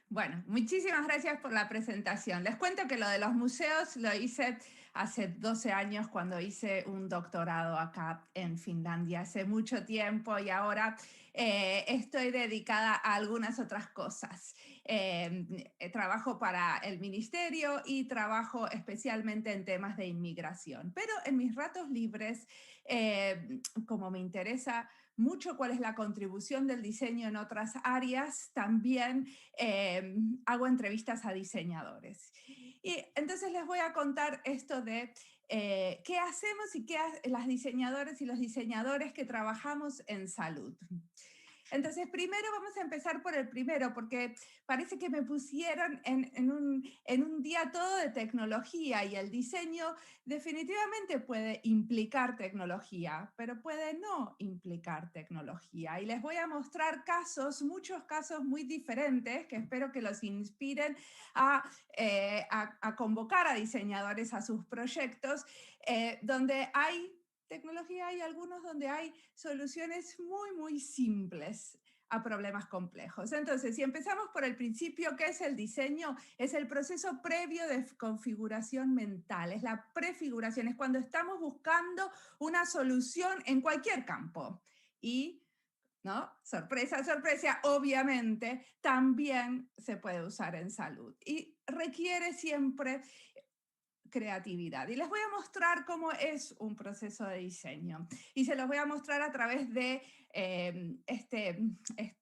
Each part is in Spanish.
Bueno, muchísimas gracias por la presentación. Les cuento que lo de los museos lo hice hace 12 años cuando hice un doctorado acá en Finlandia, hace mucho tiempo y ahora estoy dedicada a algunas otras cosas. Trabajo para el ministerio y trabajo especialmente en temas de inmigración, pero en mis ratos libres, como me interesa mucho cuál es la contribución del diseño en otras áreas, también hago entrevistas a diseñadores. Y entonces les voy a contar esto de qué hacemos y qué las diseñadoras y los diseñadores que trabajamos en salud. Entonces, primero vamos a empezar por el primero, porque parece que me pusieron en un día todo de tecnología y el diseño definitivamente puede implicar tecnología, pero puede no implicar tecnología. Y les voy a mostrar casos, muchos casos muy diferentes, que espero que los inspiren a convocar a diseñadores a sus proyectos, donde hay tecnología y algunos donde hay soluciones muy, muy simples a problemas complejos. Entonces, si empezamos por el principio, ¿qué es el diseño? Es el proceso previo de configuración mental, es la prefiguración, es cuando estamos buscando una solución en cualquier campo. Y ¿no? Sorpresa, sorpresa, obviamente también se puede usar en salud y requiere siempre creatividad. Y les voy a mostrar cómo es un proceso de diseño. Y se los voy a mostrar a través de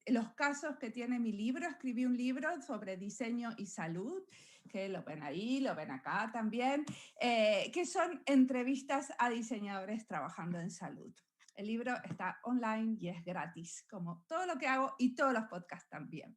los casos que tiene mi libro. Escribí un libro sobre diseño y salud, que lo ven ahí, lo ven acá también, que son entrevistas a diseñadores trabajando en salud. El libro está online y es gratis, como todo lo que hago y todos los podcasts también.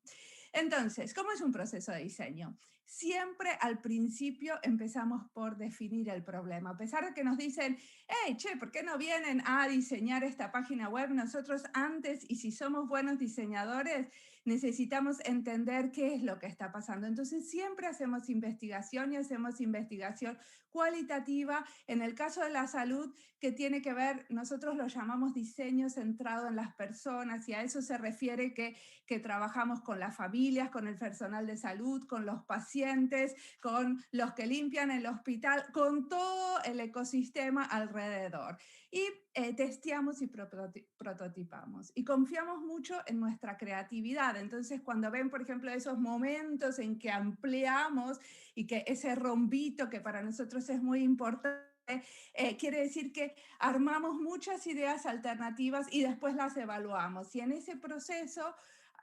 Entonces, ¿cómo es un proceso de diseño? Siempre al principio empezamos por definir el problema. A pesar de que nos dicen, hey, che, ¿por qué no vienen a diseñar esta página web? Nosotros antes, y si somos buenos diseñadores, necesitamos entender qué es lo que está pasando. Entonces, siempre hacemos investigación y hacemos investigación cualitativa. En el caso de la salud, que tiene que ver, nosotros lo llamamos diseño centrado en las personas y a eso se refiere que trabajamos con las familias, con el personal de salud, con los pacientes, con los que limpian el hospital, con todo el ecosistema alrededor. Y testeamos y prototipamos. Y confiamos mucho en nuestra creatividad. Entonces, cuando ven, por ejemplo, esos momentos en que ampliamos y que ese rombito que para nosotros es muy importante, quiere decir que armamos muchas ideas alternativas y después las evaluamos. Y en ese proceso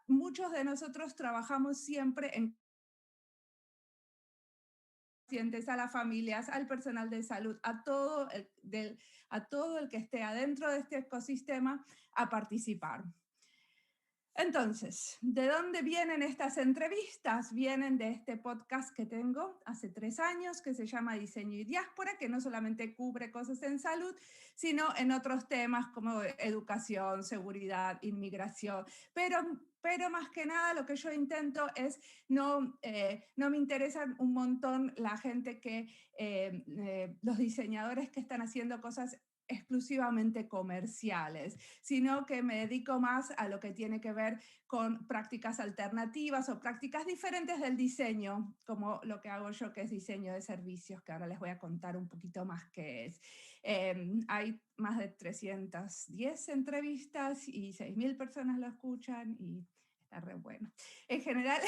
muchos de nosotros trabajamos siempre en pacientes, a las familias, al personal de salud, a todo el que esté adentro de este ecosistema a participar. Entonces, ¿de dónde vienen estas entrevistas? Vienen de este podcast que tengo hace 3 años que se llama Diseño y Diáspora, que no solamente cubre cosas en salud, sino en otros temas como educación, seguridad, inmigración, pero más que nada lo que yo intento es, no me interesan un montón la gente los diseñadores que están haciendo cosas exclusivamente comerciales, sino que me dedico más a lo que tiene que ver con prácticas alternativas o prácticas diferentes del diseño, como lo que hago yo, que es diseño de servicios, que ahora les voy a contar un poquito más qué es. Hay más de 310 entrevistas y 6.000 personas lo escuchan y está re bueno. En general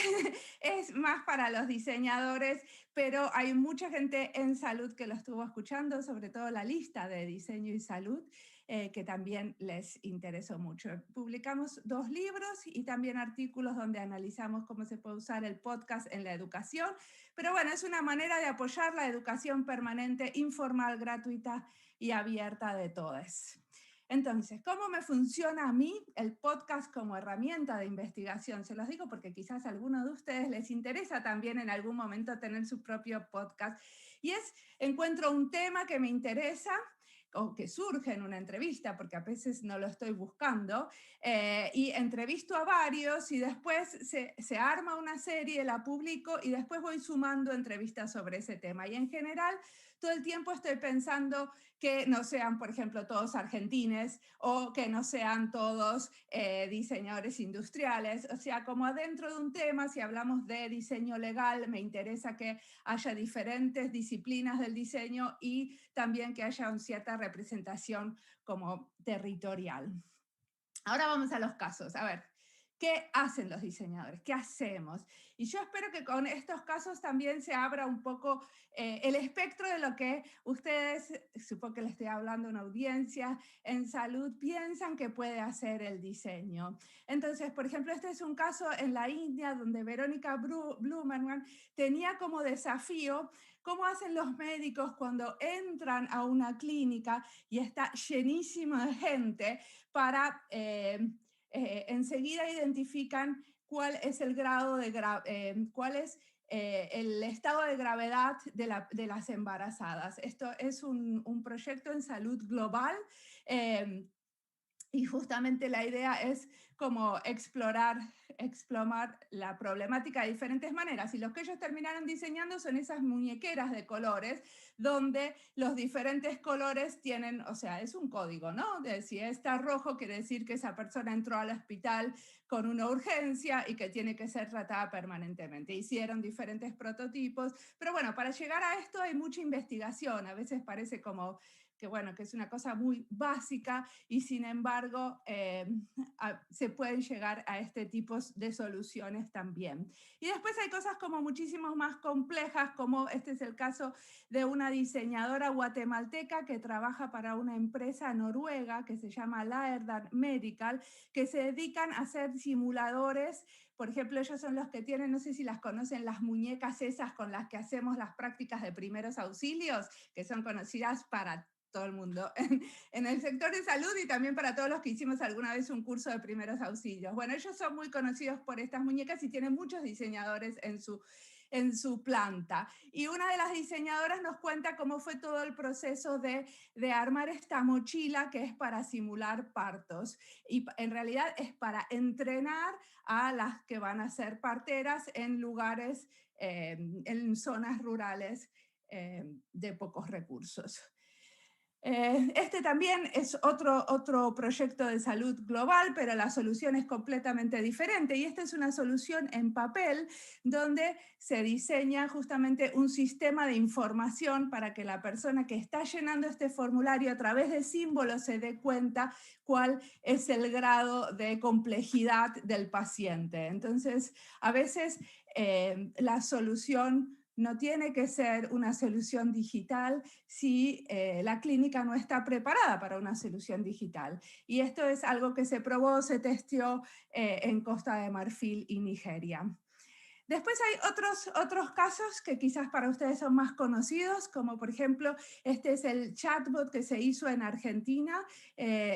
es más para los diseñadores, pero hay mucha gente en salud que lo estuvo escuchando, sobre todo la lista de diseño y salud, que también les interesó mucho. Publicamos 2 libros y también artículos donde analizamos cómo se puede usar el podcast en la educación, pero bueno, es una manera de apoyar la educación permanente, informal, gratuita y abierta de todos. Entonces, ¿cómo me funciona a mí el podcast como herramienta de investigación? Se los digo porque quizás a alguno de ustedes les interesa también en algún momento tener su propio podcast. Y encuentro un tema que me interesa, o que surge en una entrevista, porque a veces no lo estoy buscando, y entrevisto a varios y después se arma una serie, la publico y después voy sumando entrevistas sobre ese tema. Y en general, todo el tiempo estoy pensando que no sean, por ejemplo, todos argentines o que no sean todos diseñadores industriales. O sea, como adentro de un tema, si hablamos de diseño legal, me interesa que haya diferentes disciplinas del diseño y también que haya una cierta representación como territorial. Ahora vamos a los casos. A ver, ¿qué hacen los diseñadores? ¿Qué hacemos? Y yo espero que con estos casos también se abra un poco el espectro de lo que ustedes, supongo que les estoy hablando a una audiencia en salud, piensan que puede hacer el diseño. Entonces, por ejemplo, este es un caso en la India donde Verónica Blumenman tenía como desafío cómo hacen los médicos cuando entran a una clínica y está llenísima de gente para enseguida identifican cuál es el grado de cuál es el estado de gravedad de las embarazadas. Esto es un proyecto en salud global y justamente la idea es como explorar la problemática de diferentes maneras. Y lo que ellos terminaron diseñando son esas muñequeras de colores, donde los diferentes colores tienen, o sea, es un código, ¿no? De si está rojo, quiere decir que esa persona entró al hospital con una urgencia y que tiene que ser tratada permanentemente. Hicieron diferentes prototipos, pero bueno, para llegar a esto hay mucha investigación. A veces parece como que bueno, que es una cosa muy básica y sin embargo se pueden llegar a este tipo de soluciones también. Y después hay cosas como muchísimo más complejas, como este es el caso de una diseñadora guatemalteca que trabaja para una empresa noruega que se llama Laerdal Medical, que se dedican a hacer simuladores. Por ejemplo, ellos son los que tienen, no sé si las conocen, las muñecas esas con las que hacemos las prácticas de primeros auxilios, que son conocidas para todo el mundo en el sector de salud y también para todos los que hicimos alguna vez un curso de primeros auxilios. Bueno, ellos son muy conocidos por estas muñecas y tienen muchos diseñadores en su planta. Y una de las diseñadoras nos cuenta cómo fue todo el proceso de armar esta mochila que es para simular partos. Y en realidad es para entrenar a las que van a ser parteras en lugares, en zonas rurales de pocos recursos. Este también es otro proyecto de salud global, pero la solución es completamente diferente. Y esta es una solución en papel donde se diseña justamente un sistema de información para que la persona que está llenando este formulario a través de símbolos se dé cuenta cuál es el grado de complejidad del paciente. Entonces, a veces la solución no tiene que ser una solución digital si la clínica no está preparada para una solución digital. Y esto es algo que se probó, se testeó en Costa de Marfil y Nigeria. Después hay otros casos que quizás para ustedes son más conocidos, como por ejemplo, este es el chatbot que se hizo en Argentina,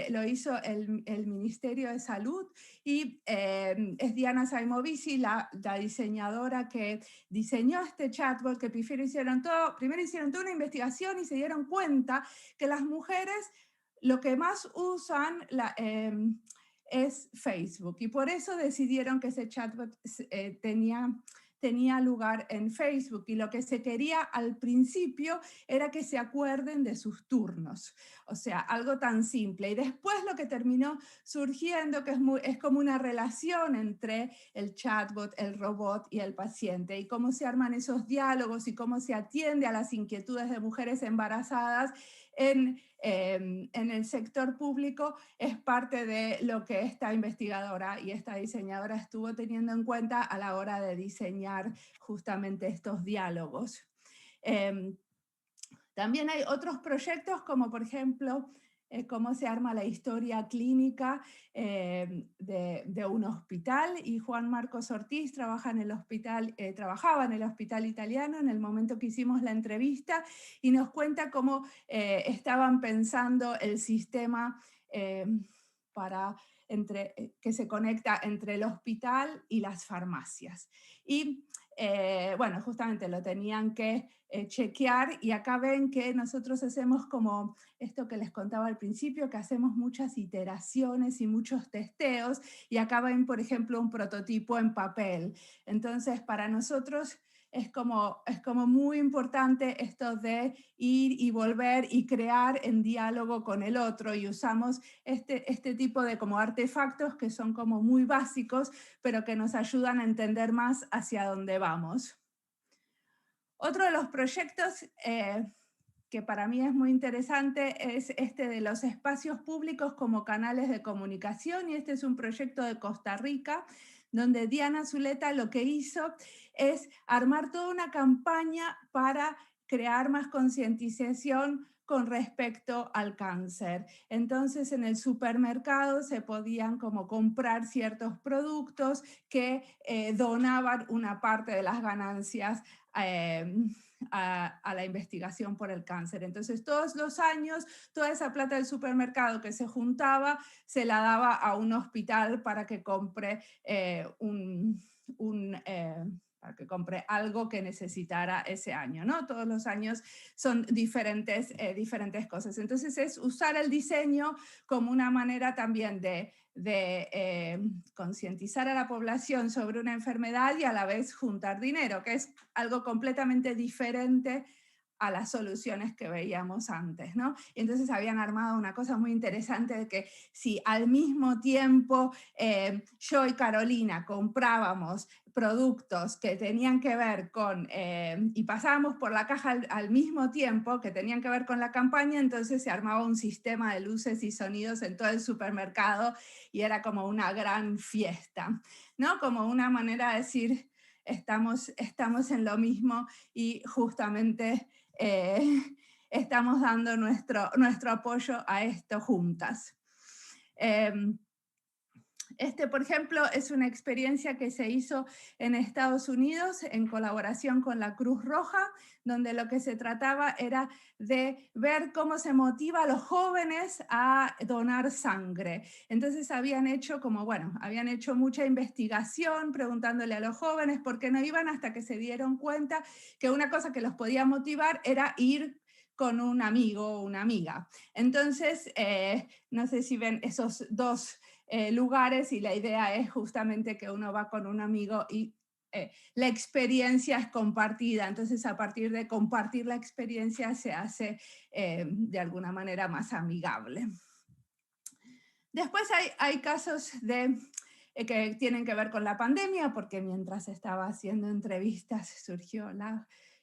lo hizo el Ministerio de Salud y es Diana Saimovici, la diseñadora que diseñó este chatbot, que primero hicieron toda una investigación y se dieron cuenta que las mujeres lo que más usan es Facebook y por eso decidieron que ese chatbot tenía lugar en Facebook y lo que se quería al principio era que se acuerden de sus turnos, o sea, algo tan simple. Y después lo que terminó surgiendo, que es como una relación entre el chatbot, el robot y el paciente y cómo se arman esos diálogos y cómo se atiende a las inquietudes de mujeres embarazadas en el sector público es parte de lo que esta investigadora y esta diseñadora estuvo teniendo en cuenta a la hora de diseñar justamente estos diálogos. También hay otros proyectos como por ejemplo cómo se arma la historia clínica de un hospital y Juan Marcos Ortiz trabajaba en el hospital italiano en el momento que hicimos la entrevista y nos cuenta cómo estaban pensando el sistema que se conecta entre el hospital y las farmacias. Y bueno, justamente lo tenían que chequear, y acá ven que nosotros hacemos como esto que les contaba al principio, que hacemos muchas iteraciones y muchos testeos, y acá ven, por ejemplo, un prototipo en papel. Entonces, para nosotros es como muy importante esto de ir y volver y crear en diálogo con el otro, y usamos este tipo de como artefactos que son como muy básicos, pero que nos ayudan a entender más hacia dónde vamos. Otro de los proyectos que para mí es muy interesante es este de los espacios públicos como canales de comunicación, y este es un proyecto de Costa Rica, donde Diana Zuleta lo que hizo es armar toda una campaña para crear más concientización con respecto al cáncer. Entonces, en el supermercado se podían como comprar ciertos productos que donaban una parte de las ganancias eh, a la investigación por el cáncer. Entonces, todos los años, toda esa plata del supermercado que se juntaba, se la daba a un hospital para que compre para que compre algo que necesitara ese año, ¿no? Todos los años son diferentes cosas. Entonces, es usar el diseño como una manera también de concientizar a la población sobre una enfermedad y a la vez juntar dinero, que es algo completamente diferente a las soluciones que veíamos antes, ¿no? Entonces habían armado una cosa muy interesante de que si al mismo tiempo yo y Carolina comprábamos productos que tenían que ver con, y pasábamos por la caja al mismo tiempo, que tenían que ver con la campaña, entonces se armaba un sistema de luces y sonidos en todo el supermercado, y era como una gran fiesta, ¿no? Como una manera de decir, estamos en lo mismo, y justamente estamos dando nuestro apoyo a esto juntas. Por ejemplo, es una experiencia que se hizo en Estados Unidos en colaboración con la Cruz Roja, donde lo que se trataba era de ver cómo se motiva a los jóvenes a donar sangre. Entonces habían hecho mucha investigación preguntándole a los jóvenes por qué no iban, hasta que se dieron cuenta que una cosa que los podía motivar era ir con un amigo o una amiga. Entonces, no sé si ven esos dos lugares, y la idea es justamente que uno va con un amigo y la experiencia es compartida. Entonces, a partir de compartir la experiencia se hace de alguna manera más amigable. Después hay casos que tienen que ver con la pandemia, porque mientras estaba haciendo entrevistas surgió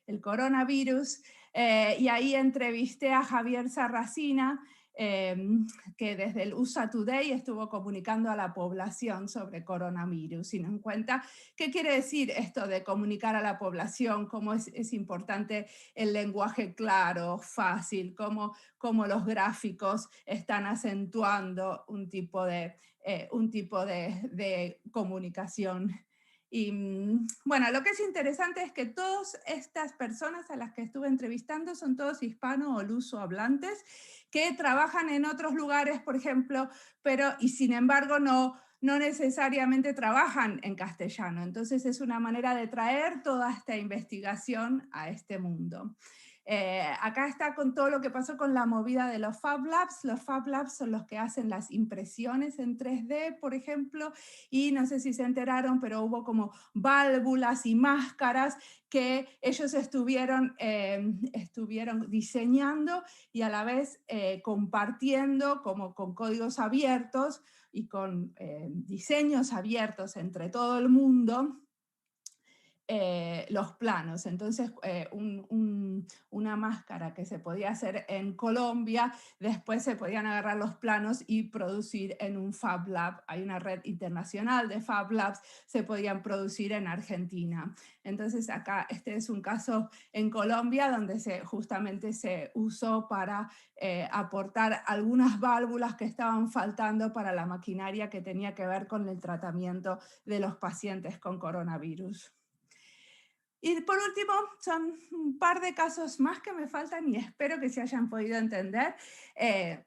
el coronavirus, y ahí entrevisté a Javier Sarracina, que desde el USA Today estuvo comunicando a la población sobre coronavirus, sin en cuenta qué quiere decir esto de comunicar a la población, cómo es importante el lenguaje claro, fácil, cómo los gráficos están acentuando un tipo de comunicación. Y bueno, lo que es interesante es que todas estas personas a las que estuve entrevistando son todos hispano o luso hablantes, que trabajan en otros lugares, por ejemplo, y sin embargo no necesariamente trabajan en castellano. Entonces es una manera de traer toda esta investigación a este mundo. Acá está con todo lo que pasó con la movida de los Fab Labs. Los Fab Labs son los que hacen las impresiones en 3D, por ejemplo, y no sé si se enteraron, pero hubo como válvulas y máscaras que ellos estuvieron diseñando y a la vez compartiendo como con códigos abiertos y con diseños abiertos entre todo el mundo. Los planos. Entonces, una máscara que se podía hacer en Colombia, después se podían agarrar los planos y producir en un Fab Lab. Hay una red internacional de Fab Labs, se podían producir en Argentina. Entonces, acá este es un caso en Colombia donde justamente se usó para aportar algunas válvulas que estaban faltando para la maquinaria que tenía que ver con el tratamiento de los pacientes con coronavirus. Y por último, son un par de casos más que me faltan y espero que se hayan podido entender,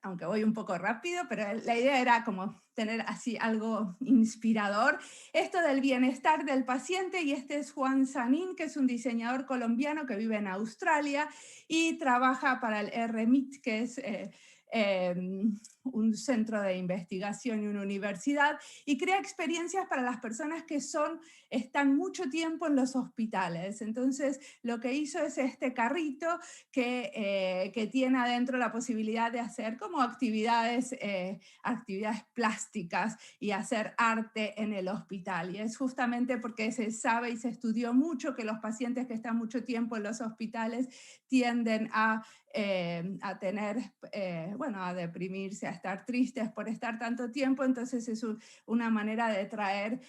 aunque voy un poco rápido, pero la idea era como tener así algo inspirador. Esto del bienestar del paciente, y este es Juan Sanín, que es un diseñador colombiano que vive en Australia y trabaja para el RMIT, que es un centro de investigación y una universidad, y crea experiencias para las personas que están mucho tiempo en los hospitales. Entonces, lo que hizo es este carrito que tiene adentro la posibilidad de hacer como actividades plásticas y hacer arte en el hospital. Y es justamente porque se sabe y se estudió mucho que los pacientes que están mucho tiempo en los hospitales tienden a tener, bueno, a deprimirse, a estar tristes por estar tanto tiempo. Entonces es una manera de traer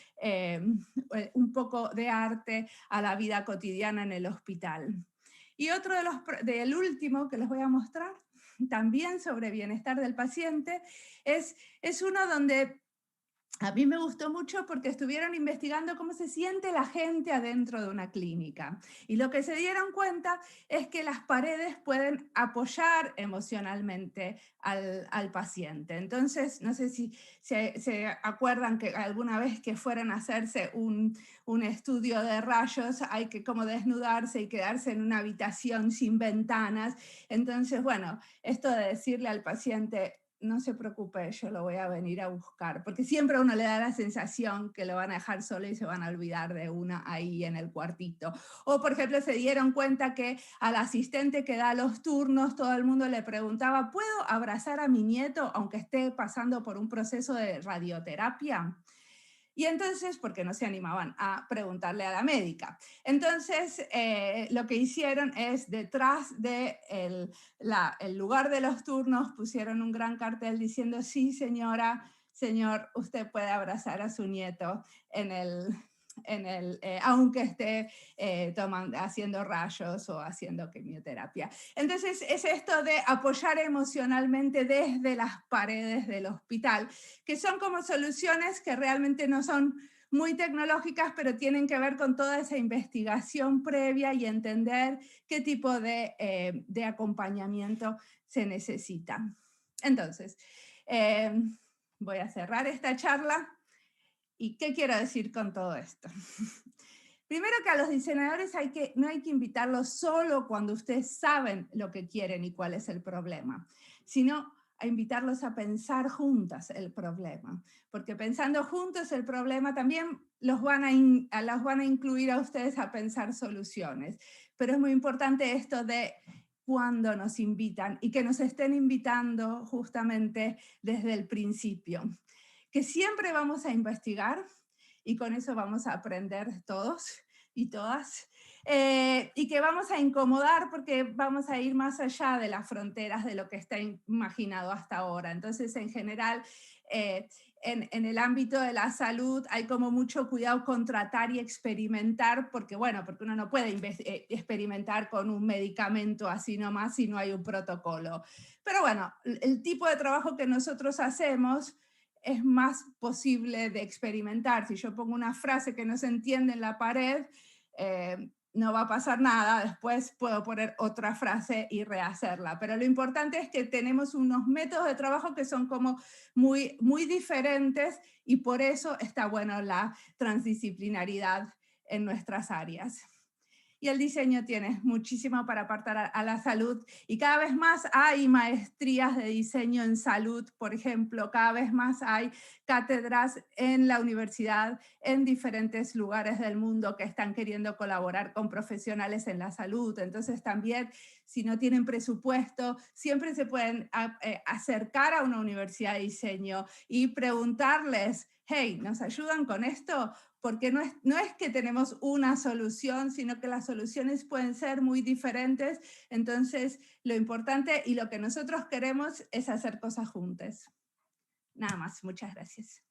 un poco de arte a la vida cotidiana en el hospital. Y otro del último que les voy a mostrar, también sobre bienestar del paciente, es uno donde a mí me gustó mucho porque estuvieron investigando cómo se siente la gente adentro de una clínica. Y lo que se dieron cuenta es que las paredes pueden apoyar emocionalmente al paciente. Entonces, no sé si se acuerdan que alguna vez que fueran a hacerse un estudio de rayos, hay que como desnudarse y quedarse en una habitación sin ventanas. Entonces, bueno, esto de decirle al paciente, no se preocupe, yo lo voy a venir a buscar, porque siempre a uno le da la sensación que lo van a dejar solo y se van a olvidar de una ahí en el cuartito. O, por ejemplo, se dieron cuenta que al asistente que da los turnos, todo el mundo le preguntaba, ¿puedo abrazar a mi nieto aunque esté pasando por un proceso de radioterapia? Y entonces, porque no se animaban a preguntarle a la médica. Entonces, lo que hicieron es, detrás del lugar de los turnos, pusieron un gran cartel diciendo, sí, señora, señor, usted puede abrazar a su nieto aunque esté haciendo rayos o haciendo quimioterapia. Entonces, es esto de apoyar emocionalmente desde las paredes del hospital, que son como soluciones que realmente no son muy tecnológicas, pero tienen que ver con toda esa investigación previa y entender qué tipo de acompañamiento se necesita. Entonces, voy a cerrar esta charla. ¿Y qué quiero decir con todo esto? Primero, que a los diseñadores no hay que invitarlos solo cuando ustedes saben lo que quieren y cuál es el problema, sino a invitarlos a pensar juntas el problema, porque pensando juntos el problema también los van a incluir a ustedes a pensar soluciones. Pero es muy importante esto de cuando nos invitan y que nos estén invitando justamente desde el principio, que siempre vamos a investigar y con eso vamos a aprender todos y todas, y que vamos a incomodar porque vamos a ir más allá de las fronteras de lo que está imaginado hasta ahora. Entonces, en general, en el ámbito de la salud hay como mucho cuidado con tratar y experimentar, porque uno no puede experimentar con un medicamento así nomás si no hay un protocolo. Pero bueno, el tipo de trabajo que nosotros hacemos es más posible de experimentar. Si yo pongo una frase que no se entiende en la pared, no va a pasar nada, después puedo poner otra frase y rehacerla. Pero lo importante es que tenemos unos métodos de trabajo que son como muy, muy diferentes, y por eso está bueno la transdisciplinaridad en nuestras áreas. Y el diseño tiene muchísimo para aportar a la salud, y cada vez más hay maestrías de diseño en salud, por ejemplo, cada vez más hay cátedras en la universidad en diferentes lugares del mundo que están queriendo colaborar con profesionales en la salud. Entonces también, si no tienen presupuesto, siempre se pueden acercar a una universidad de diseño y preguntarles, hey, ¿nos ayudan con esto? Porque no es que tenemos una solución, sino que las soluciones pueden ser muy diferentes. Entonces, lo importante y lo que nosotros queremos es hacer cosas juntas. Nada más, muchas gracias.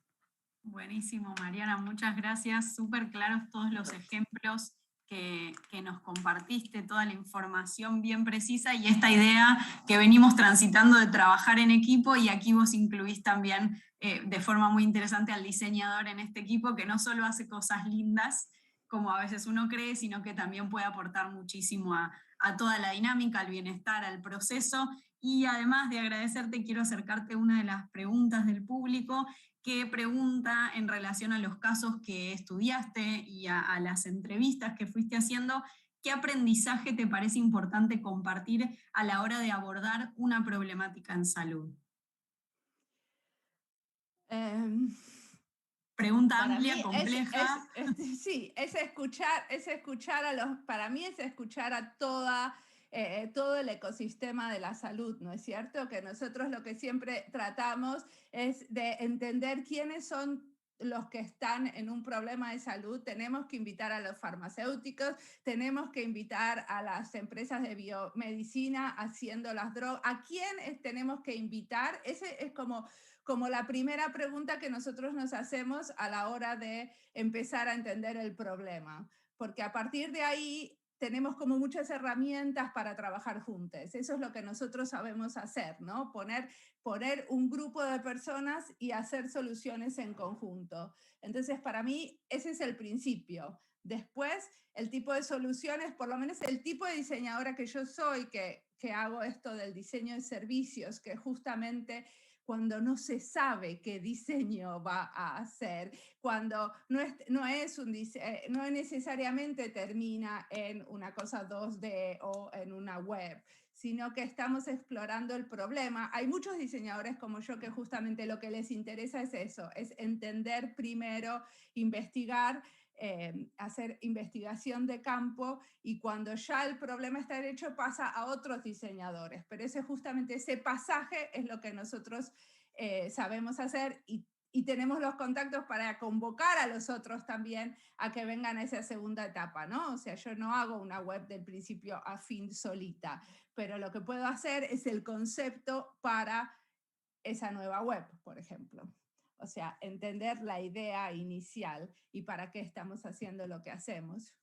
Buenísimo, Mariana, muchas gracias. Súper claros todos los ejemplos que nos compartiste, toda la información bien precisa y esta idea que venimos transitando de trabajar en equipo, y aquí vos incluís también de forma muy interesante al diseñador en este equipo, que no solo hace cosas lindas como a veces uno cree, sino que también puede aportar muchísimo a toda la dinámica, al bienestar, al proceso. Y además de agradecerte, quiero acercarte una de las preguntas del público, que pregunta en relación a los casos que estudiaste y a las entrevistas que fuiste haciendo, ¿qué aprendizaje te parece importante compartir a la hora de abordar una problemática en salud? Em, Pregunta para mí amplia, compleja. sí, es escuchar a los, para mí es escuchar a toda, todo el ecosistema de la salud, ¿no es cierto? Que nosotros lo que siempre tratamos es de entender quiénes son los que están en un problema de salud. Tenemos que invitar a los farmacéuticos, tenemos que invitar a las empresas de biomedicina haciendo las drogas. ¿A quién tenemos que invitar? Ese es como la primera pregunta que nosotros nos hacemos a la hora de empezar a entender el problema, porque a partir de ahí tenemos como muchas herramientas para trabajar juntos. Eso es lo que nosotros sabemos hacer, ¿no? Poner un grupo de personas y hacer soluciones en conjunto. Entonces, para mí, ese es el principio. Después, el tipo de soluciones, por lo menos el tipo de diseñadora que yo soy, que hago esto del diseño de servicios, que justamente cuando no se sabe qué diseño va a hacer, cuando no necesariamente termina en una cosa 2D o en una web, sino que estamos explorando el problema. Hay muchos diseñadores como yo que justamente lo que les interesa es eso, es entender primero, investigar, hacer investigación de campo, y cuando ya el problema está hecho pasa a otros diseñadores, pero justamente ese pasaje es lo que nosotros sabemos hacer, y tenemos los contactos para convocar a los otros también a que vengan a esa segunda etapa, ¿no? O sea, yo no hago una web del principio a fin solita, pero lo que puedo hacer es el concepto para esa nueva web, por ejemplo. O sea, entender la idea inicial y para qué estamos haciendo lo que hacemos.